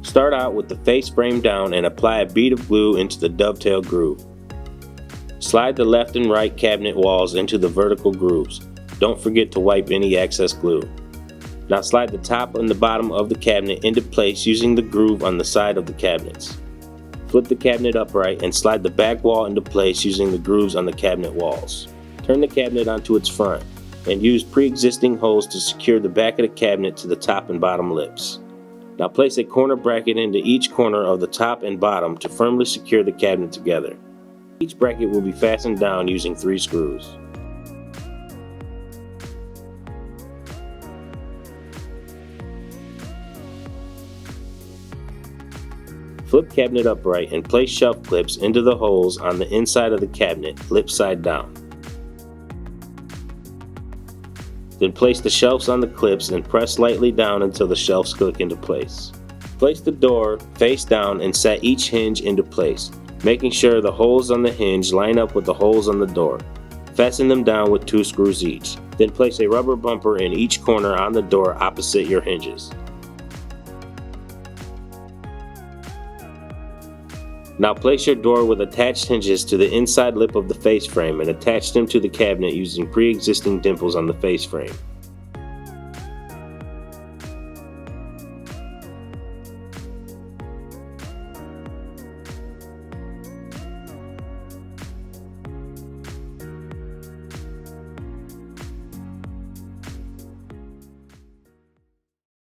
Start out with the face frame down and apply a bead of glue into the dovetail groove. Slide the left and right cabinet walls into the vertical grooves. Don't forget to wipe any excess glue. Now slide the top and the bottom of the cabinet into place using the groove on the side of the cabinets. Flip the cabinet upright and slide the back wall into place using the grooves on the cabinet walls. Turn the cabinet onto its front and use pre-existing holes to secure the back of the cabinet to the top and bottom lips. Now place a corner bracket into each corner of the top and bottom to firmly secure the cabinet together. Each bracket will be fastened down using 3 screws. Flip cabinet upright and place shelf clips into the holes on the inside of the cabinet, lip side down. Then place the shelves on the clips and press lightly down until the shelves click into place. Place the door face down and set each hinge into place, making sure the holes on the hinge line up with the holes on the door. Fasten them down with 2 screws each. Then place a rubber bumper in each corner on the door opposite your hinges. Now place your door with attached hinges to the inside lip of the face frame and attach them to the cabinet using pre-existing dimples on the face frame.